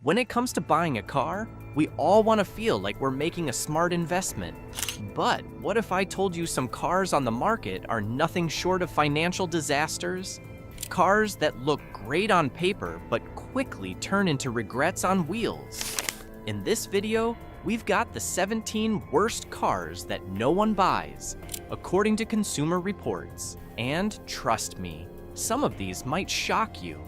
When it comes to buying a car, we all want to feel like we're making a smart investment. But what if I told you some cars on the market are nothing short of financial disasters? Cars that look great on paper but quickly turn into regrets on wheels. In this video, we've got the 17 worst cars that no one buys, according to Consumer Reports. And trust me, some of these might shock you.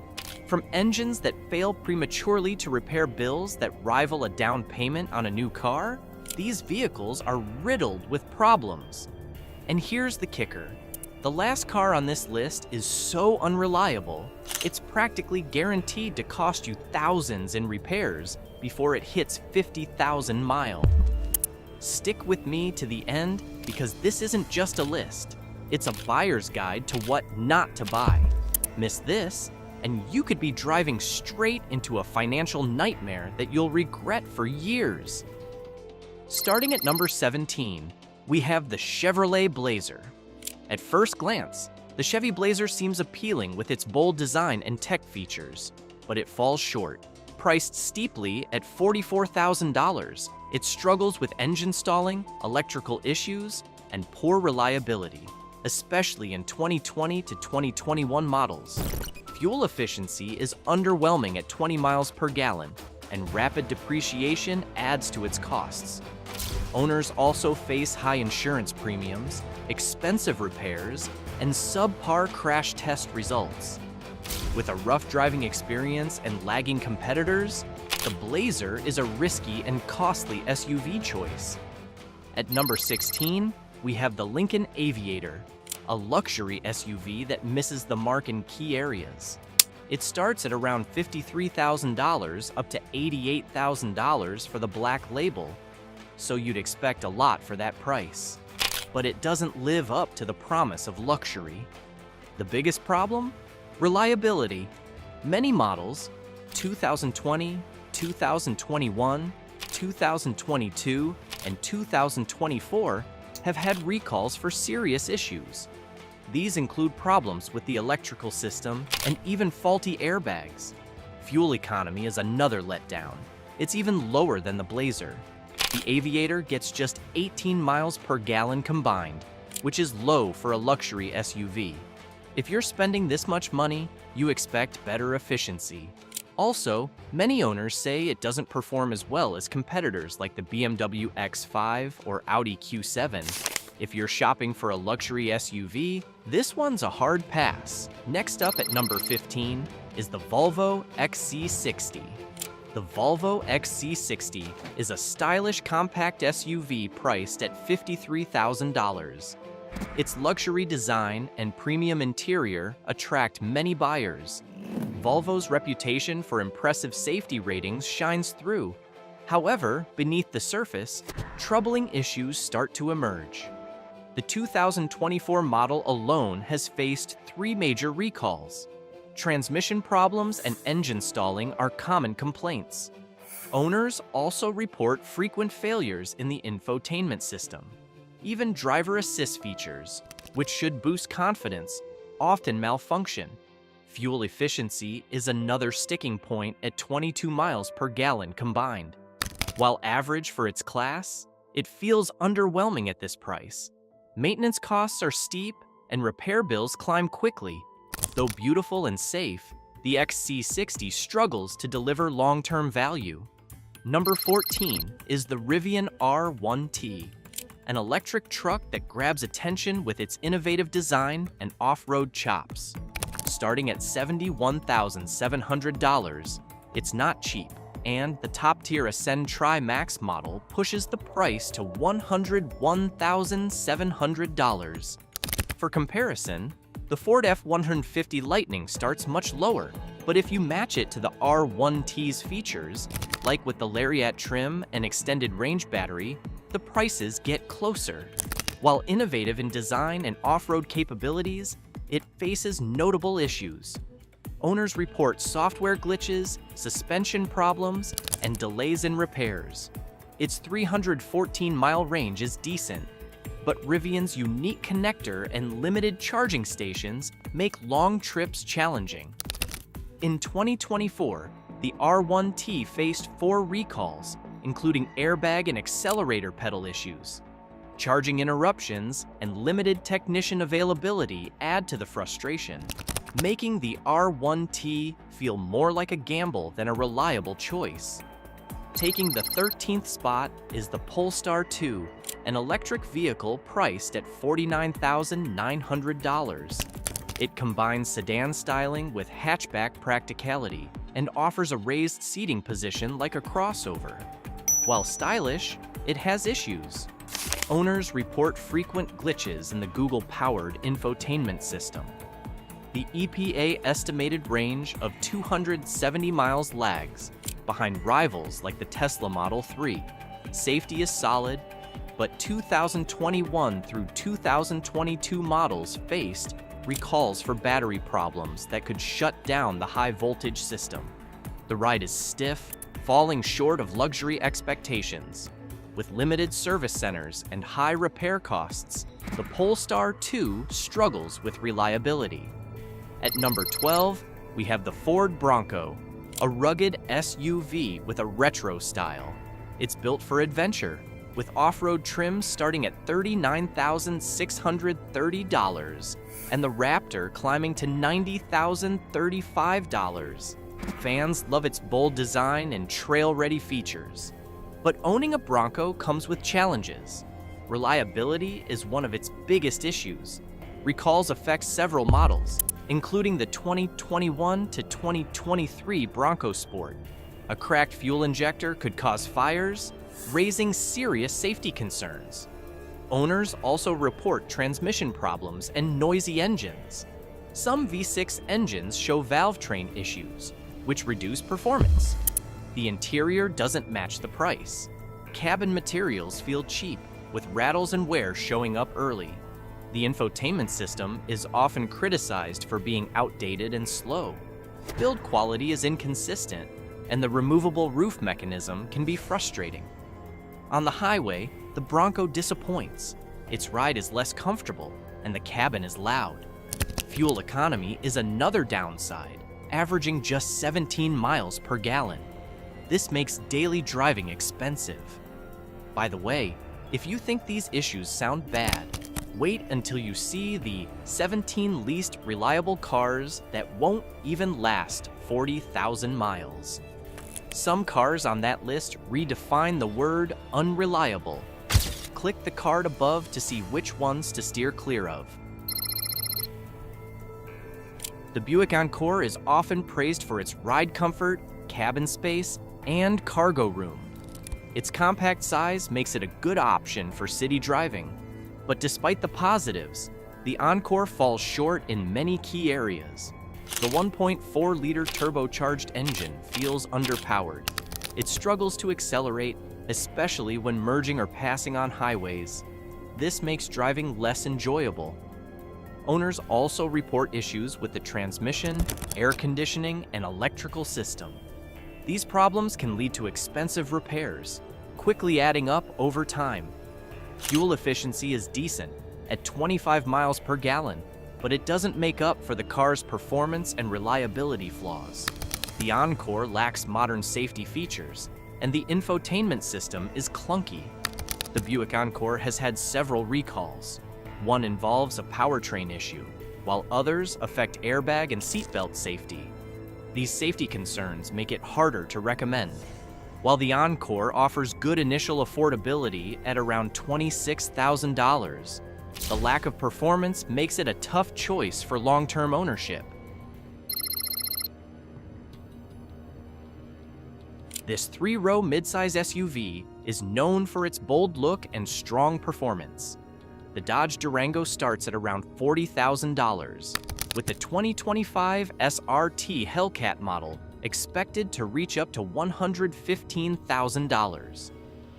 From engines that fail prematurely to repair bills that rival a down payment on a new car, these vehicles are riddled with problems. And here's the kicker. The last car on this list is so unreliable, it's practically guaranteed to cost you thousands in repairs before it hits 50,000 miles. Stick with me to the end because this isn't just a list. It's a buyer's guide to what not to buy. Miss this, and you could be driving straight into a financial nightmare that you'll regret for years. Starting at number 17, we have the Chevrolet Blazer. At first glance, the Chevy Blazer seems appealing with its bold design and tech features, but it falls short. Priced steeply at $44,000, it struggles with engine stalling, electrical issues, and poor reliability, especially in 2020 to 2021 models. Fuel efficiency is underwhelming at 20 miles per gallon, and rapid depreciation adds to its costs. Owners also face high insurance premiums, expensive repairs, and subpar crash test results. With a rough driving experience and lagging competitors, the Blazer is a risky and costly SUV choice. At number 16, we have the Lincoln Aviator, a luxury SUV that misses the mark in key areas. It starts at around $53,000 up to $88,000 for the black label, so you'd expect a lot for that price. But it doesn't live up to the promise of luxury. The biggest problem? Reliability. Many models, 2020, 2021, 2022, and 2024, have had recalls for serious issues. These include problems with the electrical system and even faulty airbags. Fuel economy is another letdown. It's even lower than the Blazer. The Aviator gets just 18 miles per gallon combined, which is low for a luxury SUV. If you're spending this much money, you expect better efficiency. Also, many owners say it doesn't perform as well as competitors like the BMW X5 or Audi Q7. If you're shopping for a luxury SUV, this one's a hard pass. Next up at number 15 is the Volvo XC60. The Volvo XC60 is a stylish compact SUV priced at $53,000. Its luxury design and premium interior attract many buyers. Volvo's reputation for impressive safety ratings shines through. However, beneath the surface, troubling issues start to emerge. The 2024 model alone has faced 3 major recalls. Transmission problems and engine stalling are common complaints. Owners also report frequent failures in the infotainment system. Even driver assist features, which should boost confidence, often malfunction. Fuel efficiency is another sticking point at 22 miles per gallon combined. While average for its class, it feels underwhelming at this price. Maintenance costs are steep and repair bills climb quickly. Though beautiful and safe, the XC60 struggles to deliver long-term value. Number 14 is the Rivian R1T, an electric truck that grabs attention with its innovative design and off-road chops. Starting at $71,700, it's not cheap, and the top-tier Ascend Tri-Max model pushes the price to $101,700. For comparison, the Ford F-150 Lightning starts much lower, but if you match it to the R1T's features, like with the Lariat trim and extended range battery, the prices get closer. While innovative in design and off-road capabilities, it faces notable issues. Owners report software glitches, suspension problems, and delays in repairs. Its 314-mile range is decent, but Rivian's unique connector and limited charging stations make long trips challenging. In 2024, The R1T faced 4 recalls, including airbag and accelerator pedal issues. Charging interruptions and limited technician availability add to the frustration, making the R1T feel more like a gamble than a reliable choice. Taking the 13th spot is the Polestar 2, an electric vehicle priced at $49,900. It combines sedan styling with hatchback practicality and offers a raised seating position like a crossover. While stylish, it has issues. Owners report frequent glitches in the Google-powered infotainment system. The EPA estimated range of 270 miles lags behind rivals like the Tesla Model 3. Safety is solid, but 2021 through 2022 models faced recalls for battery problems that could shut down the high-voltage system. The ride is stiff, falling short of luxury expectations. With limited service centers and high repair costs, the Polestar 2 struggles with reliability. At number 12, we have the Ford Bronco, a rugged SUV with a retro style. It's built for adventure, with off-road trim starting at $39,630 and the Raptor climbing to $90,035. Fans love its bold design and trail-ready features. But owning a Bronco comes with challenges. Reliability is one of its biggest issues. Recalls affect several models, including the 2021 to 2023 Bronco Sport. A cracked fuel injector could cause fires, raising serious safety concerns. Owners also report transmission problems and noisy engines. Some V6 engines show valve train issues, which reduce performance. The interior doesn't match the price. Cabin materials feel cheap, with rattles and wear showing up early. The infotainment system is often criticized for being outdated and slow. Build quality is inconsistent, and the removable roof mechanism can be frustrating. On the highway, the Bronco disappoints. Its ride is less comfortable, and the cabin is loud. Fuel economy is another downside, averaging just 17 miles per gallon. This makes daily driving expensive. By the way, if you think these issues sound bad, wait until you see the 17 least reliable cars that won't even last 40,000 miles. Some cars on that list redefine the word unreliable. Click the card above to see which ones to steer clear of. The Buick Encore is often praised for its ride comfort, cabin space, and cargo room. Its compact size makes it a good option for city driving. But despite the positives, the Encore falls short in many key areas. The 1.4-liter turbocharged engine feels underpowered. It struggles to accelerate, especially when merging or passing on highways. This makes driving less enjoyable. Owners also report issues with the transmission, air conditioning, and electrical system. These problems can lead to expensive repairs, quickly adding up over time. Fuel efficiency is decent, at 25 miles per gallon, but it doesn't make up for the car's performance and reliability flaws. The Encore lacks modern safety features, and the infotainment system is clunky. The Buick Encore has had several recalls. One involves a powertrain issue, while others affect airbag and seatbelt safety. These safety concerns make it harder to recommend. While the Encore offers good initial affordability at around $26,000, the lack of performance makes it a tough choice for long-term ownership. This 3-row midsize SUV is known for its bold look and strong performance. The Dodge Durango starts at around $40,000, with the 2025 SRT Hellcat model expected to reach up to $115,000.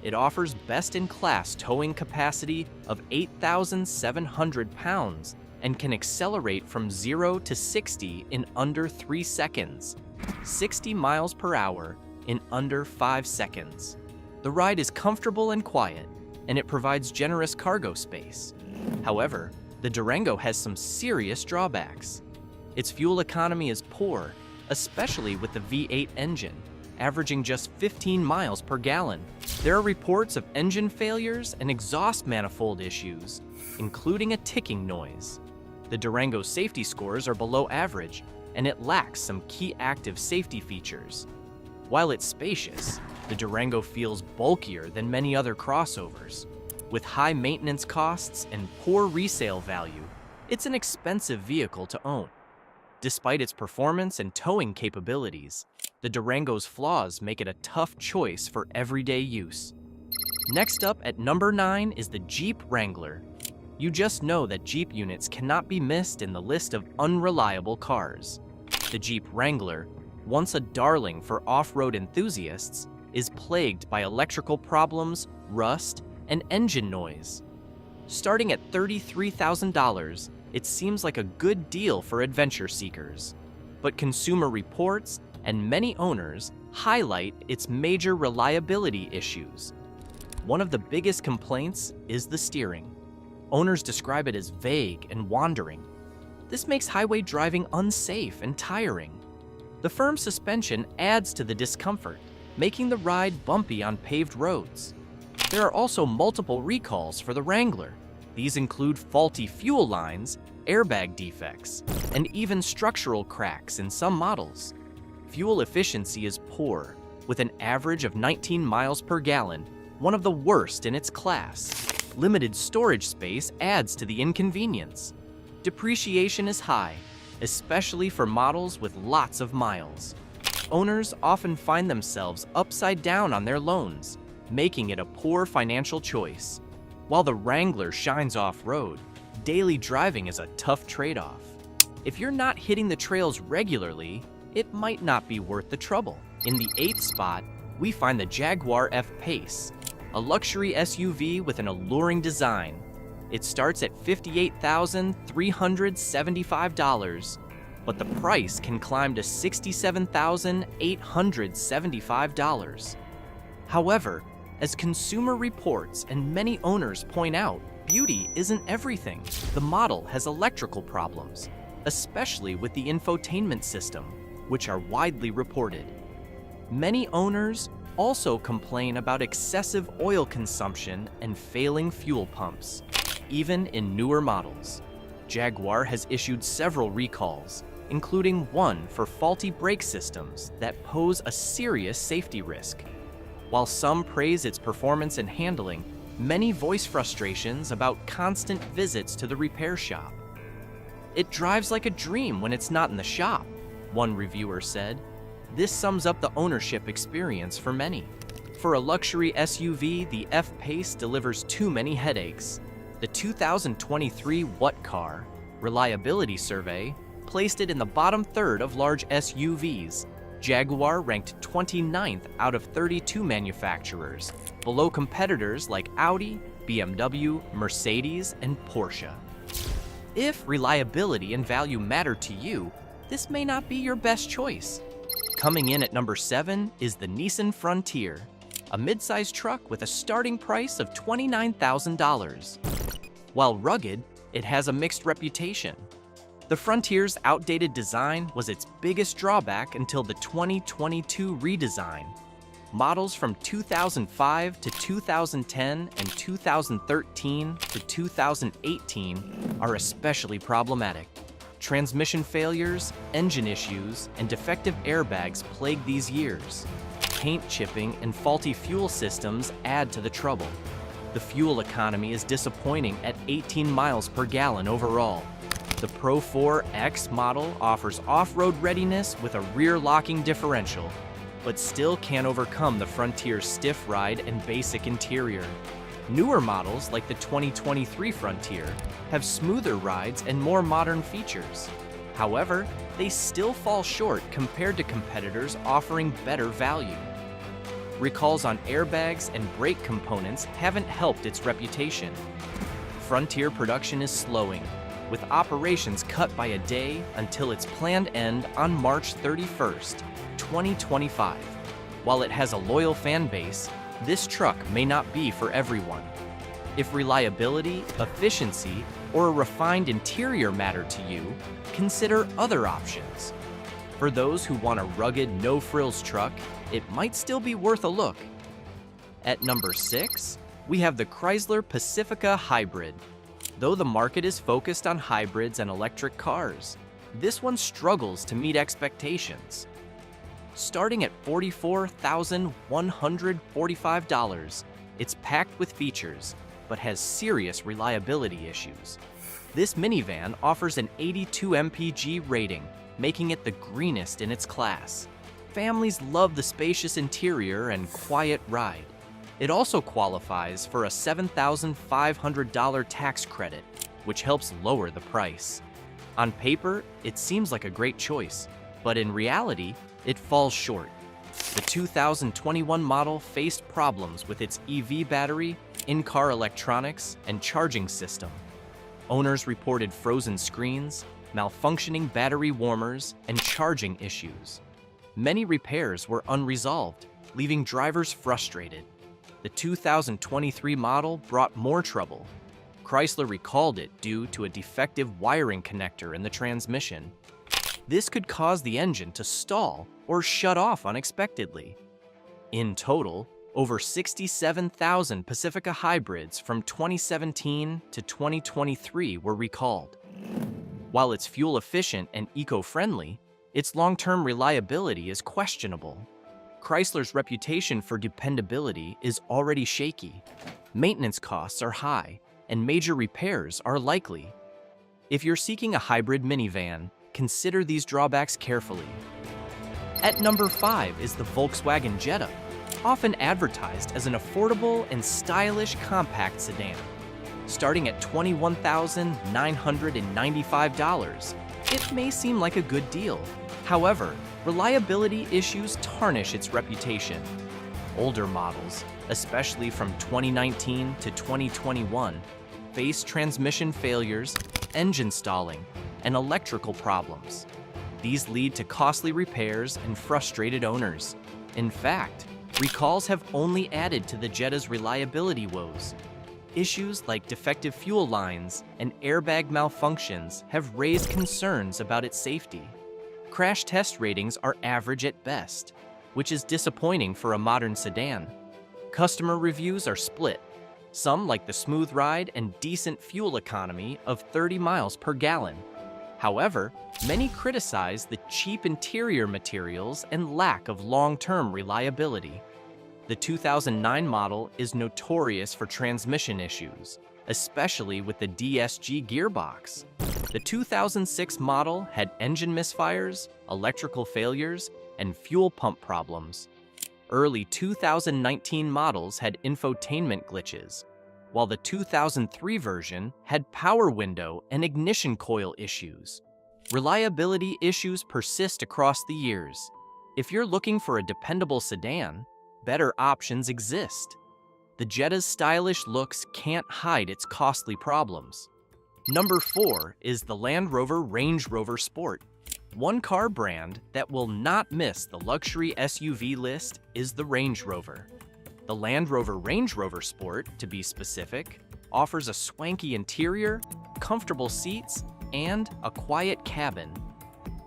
It offers best-in-class towing capacity of 8,700 pounds and can accelerate from 0 to 60 in under 3 seconds, 60 miles per hour in under 5 seconds. The ride is comfortable and quiet, and it provides generous cargo space. However, the Durango has some serious drawbacks. Its fuel economy is poor, especially with the V8 engine, averaging just 15 miles per gallon. There are reports of engine failures and exhaust manifold issues, including a ticking noise. The Durango's safety scores are below average, and it lacks some key active safety features. While it's spacious, the Durango feels bulkier than many other crossovers. With high maintenance costs and poor resale value, it's an expensive vehicle to own. Despite its performance and towing capabilities, the Durango's flaws make it a tough choice for everyday use. Next up at number 9 is the Jeep Wrangler. You just know that Jeep units cannot be missed in the list of unreliable cars. The Jeep Wrangler, once a darling for off-road enthusiasts, is plagued by electrical problems, rust, and engine noise. Starting at $33,000, it seems like a good deal for adventure seekers. But Consumer Reports and many owners highlight its major reliability issues. One of the biggest complaints is the steering. Owners describe it as vague and wandering. This makes highway driving unsafe and tiring. The firm suspension adds to the discomfort, making the ride bumpy on paved roads. There are also multiple recalls for the Wrangler. These include faulty fuel lines, airbag defects, and even structural cracks in some models. Fuel efficiency is poor, with an average of 19 miles per gallon, one of the worst in its class. Limited storage space adds to the inconvenience. Depreciation is high, especially for models with lots of miles. Owners often find themselves upside down on their loans, making it a poor financial choice. While the Wrangler shines off-road, daily driving is a tough trade-off. If you're not hitting the trails regularly, it might not be worth the trouble. In the 8th spot, we find the Jaguar F-Pace, a luxury SUV with an alluring design. It starts at $58,375, but the price can climb to $67,875. However, as Consumer Reports and many owners point out, beauty isn't everything. The model has electrical problems, especially with the infotainment system, which are widely reported. Many owners also complain about excessive oil consumption and failing fuel pumps, even in newer models. Jaguar has issued several recalls, including one for faulty brake systems that pose a serious safety risk. While some praise its performance and handling, many voice frustrations about constant visits to the repair shop. "It drives like a dream when it's not in the shop," one reviewer said. This sums up the ownership experience for many. For a luxury SUV, the F-Pace delivers too many headaches. The 2023 What Car? Reliability Survey placed it in the bottom third of large SUVs. Jaguar ranked 29th out of 32 manufacturers, below competitors like Audi, BMW, Mercedes, and Porsche. If reliability and value matter to you, this may not be your best choice. Coming in at number 7 is the Nissan Frontier, a midsize truck with a starting price of $29,000. While rugged, it has a mixed reputation. The Frontier's outdated design was its biggest drawback until the 2022 redesign. Models from 2005 to 2010 and 2013 to 2018 are especially problematic. Transmission failures, engine issues, and defective airbags plague these years. Paint chipping and faulty fuel systems add to the trouble. The fuel economy is disappointing at 18 miles per gallon overall. The Pro 4X model offers off-road readiness with a rear-locking differential, but still can't overcome the Frontier's stiff ride and basic interior. Newer models like the 2023 Frontier have smoother rides and more modern features. However, they still fall short compared to competitors offering better value. Recalls on airbags and brake components haven't helped its reputation. Frontier production is slowing, with operations cut by a day until its planned end on March 31st, 2025. While it has a loyal fan base, this truck may not be for everyone. If reliability, efficiency, or a refined interior matter to you, consider other options. For those who want a rugged, no-frills truck, it might still be worth a look. At number 6, we have the Chrysler Pacifica Hybrid. Though the market is focused on hybrids and electric cars, this one struggles to meet expectations. Starting at $44,145, it's packed with features, but has serious reliability issues. This minivan offers an 82 mpg rating, making it the greenest in its class. Families love the spacious interior and quiet ride. It also qualifies for a $7,500 tax credit, which helps lower the price. On paper, it seems like a great choice, but in reality, it falls short. The 2021 model faced problems with its EV battery, in-car electronics, and charging system. Owners reported frozen screens, malfunctioning battery warmers, and charging issues. Many repairs were unresolved, leaving drivers frustrated. The 2023 model brought more trouble. Chrysler recalled it due to a defective wiring connector in the transmission. This could cause the engine to stall or shut off unexpectedly. In total, over 67,000 Pacifica hybrids from 2017 to 2023 were recalled. While it's fuel-efficient and eco-friendly, its long-term reliability is questionable. Chrysler's reputation for dependability is already shaky. Maintenance costs are high, and major repairs are likely. If you're seeking a hybrid minivan, consider these drawbacks carefully. At number 5 is the Volkswagen Jetta, often advertised as an affordable and stylish compact sedan. Starting at $21,995, it may seem like a good deal. However, reliability issues tarnish its reputation. Older models, especially from 2019 to 2021, face transmission failures, engine stalling, and electrical problems. These lead to costly repairs and frustrated owners. In fact, recalls have only added to the Jetta's reliability woes. Issues like defective fuel lines and airbag malfunctions have raised concerns about its safety. Crash test ratings are average at best, which is disappointing for a modern sedan. Customer reviews are split. Some like the smooth ride and decent fuel economy of 30 miles per gallon. However, many criticize the cheap interior materials and lack of long-term reliability. The 2009 model is notorious for transmission issues, especially with the DSG gearbox. The 2006 model had engine misfires, electrical failures, and fuel pump problems. Early 2019 models had infotainment glitches, while the 2003 version had power window and ignition coil issues. Reliability issues persist across the years. If you're looking for a dependable sedan, better options exist. The Jetta's stylish looks can't hide its costly problems. Number 4 is the Land Rover Range Rover Sport. One car brand that will not miss the luxury SUV list is the Range Rover. The Land Rover Range Rover Sport, to be specific, offers a swanky interior, comfortable seats, and a quiet cabin.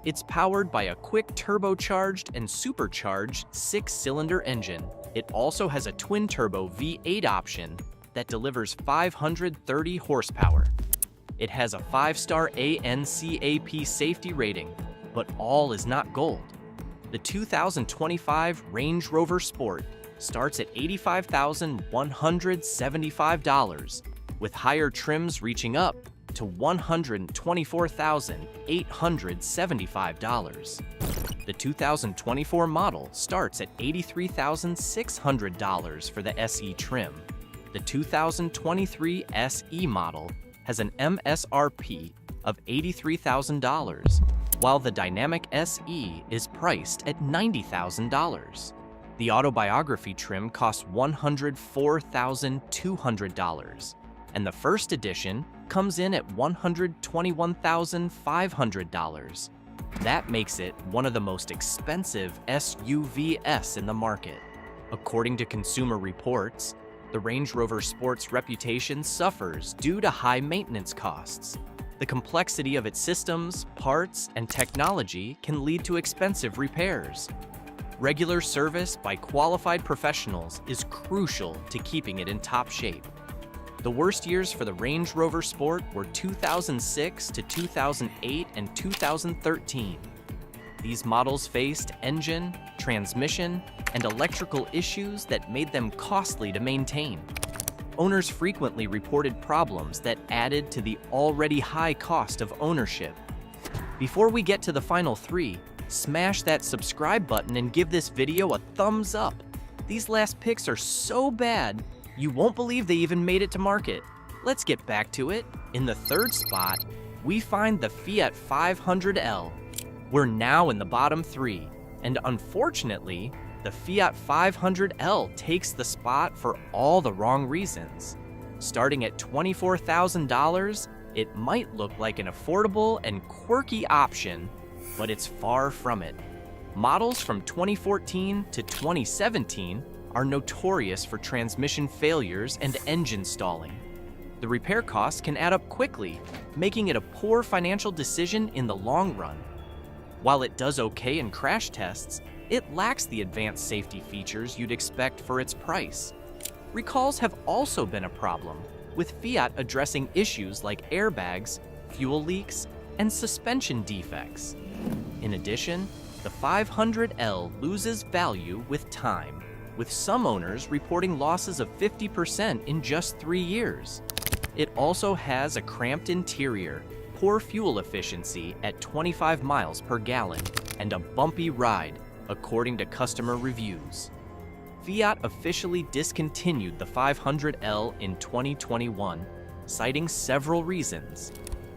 It's powered by a quick turbocharged and supercharged 6-cylinder engine. It also has a twin-turbo V8 option that delivers 530 horsepower. It has a 5-star ANCAP safety rating, but all is not gold. The 2025 Range Rover Sport starts at $85,175, with higher trims reaching up to $124,875. The 2024 model starts at $83,600 for the SE trim. The 2023 SE model has an MSRP of $83,000, while the Dynamic SE is priced at $90,000. The Autobiography trim costs $104,200, and the first edition comes in at $121,500. That makes it one of the most expensive SUVs in the market. According to Consumer Reports, the Range Rover Sport's reputation suffers due to high maintenance costs. The complexity of its systems, parts, and technology can lead to expensive repairs. Regular service by qualified professionals is crucial to keeping it in top shape. The worst years for the Range Rover Sport were 2006 to 2008 and 2013. These models faced engine, transmission, and electrical issues that made them costly to maintain. Owners frequently reported problems that added to the already high cost of ownership. Before we get to the final three, smash that subscribe button and give this video a thumbs up. These last picks are so bad, you won't believe they even made it to market. Let's get back to it. In the third spot, we find the Fiat 500L. We're now in the bottom three, and unfortunately, the Fiat 500L takes the spot for all the wrong reasons. Starting at $24,000, it might look like an affordable and quirky option, but it's far from it. Models from 2014 to 2017 are notorious for transmission failures and engine stalling. The repair costs can add up quickly, making it a poor financial decision in the long run. While it does okay in crash tests, it lacks the advanced safety features you'd expect for its price. Recalls have also been a problem, with Fiat addressing issues like airbags, fuel leaks, and suspension defects. In addition, the 500L loses value with time, with some owners reporting losses of 50% in just 3 years. It also has a cramped interior, poor fuel efficiency at 25 miles per gallon, and a bumpy ride, according to customer reviews. Fiat officially discontinued the 500L in 2021, citing several reasons.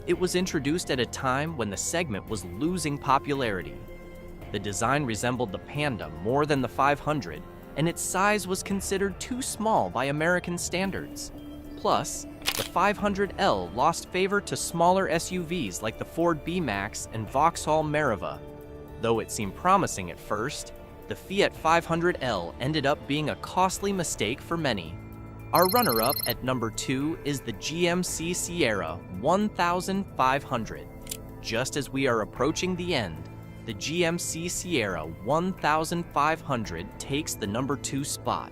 It was introduced at a time when the segment was losing popularity. The design resembled the Panda more than the 500, and its size was considered too small by American standards. Plus, the 500L lost favor to smaller SUVs like the Ford B-Max and Vauxhall Meriva. Though it seemed promising at first, the Fiat 500L ended up being a costly mistake for many. Our runner-up at number 2 is the GMC Sierra 1500. Just as we are approaching the end, the GMC Sierra 1500 takes the number 2 spot.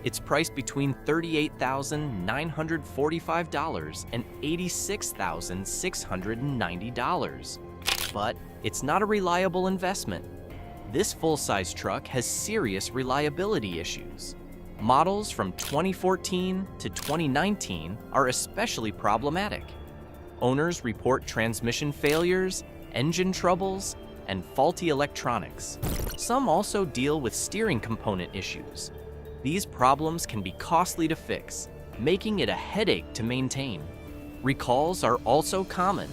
It's priced between $38,945 and $86,690. But it's not a reliable investment. This full-size truck has serious reliability issues. Models from 2014 to 2019 are especially problematic. Owners report transmission failures, engine troubles, and faulty electronics. Some also deal with steering component issues. These problems can be costly to fix, making it a headache to maintain. Recalls are also common.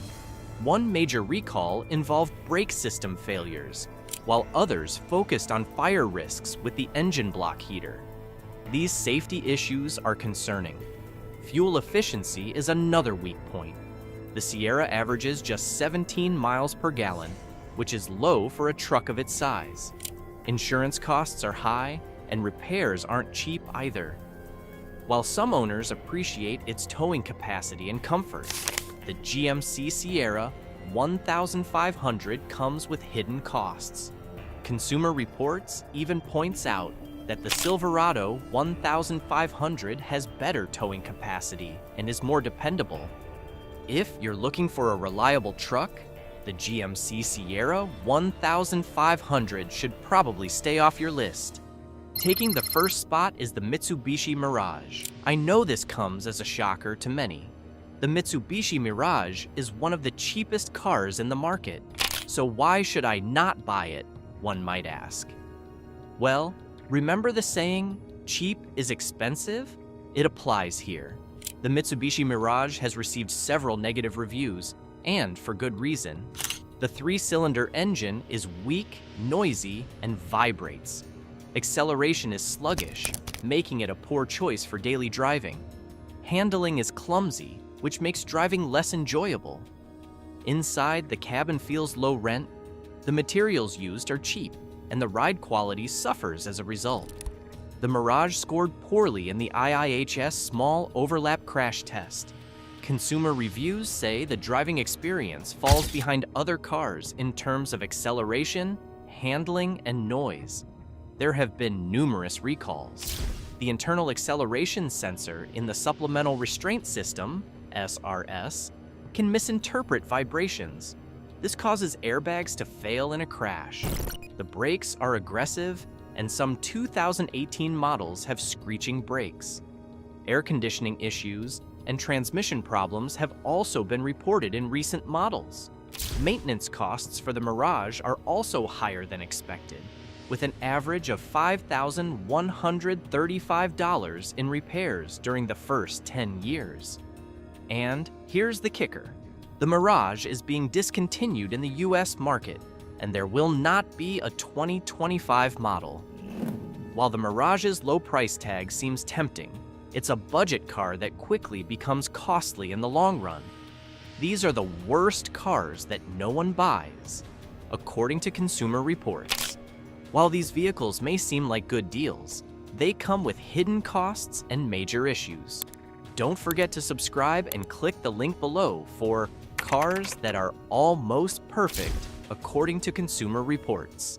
One major recall involved brake system failures, while others focused on fire risks with the engine block heater. These safety issues are concerning. Fuel efficiency is another weak point. The Sierra averages just 17 miles per gallon, which is low for a truck of its size. Insurance costs are high, and repairs aren't cheap either. While some owners appreciate its towing capacity and comfort, the GMC Sierra 1500 comes with hidden costs. Consumer Reports even points out that the Silverado 1500 has better towing capacity and is more dependable. If you're looking for a reliable truck, the GMC Sierra 1500 should probably stay off your list. Taking the first spot is the Mitsubishi Mirage. I know this comes as a shocker to many. The Mitsubishi Mirage is one of the cheapest cars in the market, so why should I not buy it, one might ask. Well, remember the saying, cheap is expensive? It applies here. The Mitsubishi Mirage has received several negative reviews, and for good reason. The 3-cylinder engine is weak, noisy, and vibrates. Acceleration is sluggish, making it a poor choice for daily driving. Handling is clumsy, which makes driving less enjoyable. Inside, the cabin feels low rent, the materials used are cheap, and the ride quality suffers as a result. The Mirage scored poorly in the IIHS Small Overlap Crash Test. Consumer reviews say the driving experience falls behind other cars in terms of acceleration, handling, and noise. There have been numerous recalls. The internal acceleration sensor in the supplemental restraint system, SRS, can misinterpret vibrations. This causes airbags to fail in a crash. The brakes are aggressive, and some 2018 models have screeching brakes. Air conditioning issues and transmission problems have also been reported in recent models. Maintenance costs for the Mirage are also higher than expected, with an average of $5,135 in repairs during the first 10 years. And here's the kicker. The Mirage is being discontinued in the US market, and there will not be a 2025 model. While the Mirage's low price tag seems tempting, it's a budget car that quickly becomes costly in the long run. These are the worst cars that no one buys, according to Consumer Reports. While these vehicles may seem like good deals, they come with hidden costs and major issues. Don't forget to subscribe and click the link below for cars that are almost perfect, according to Consumer Reports.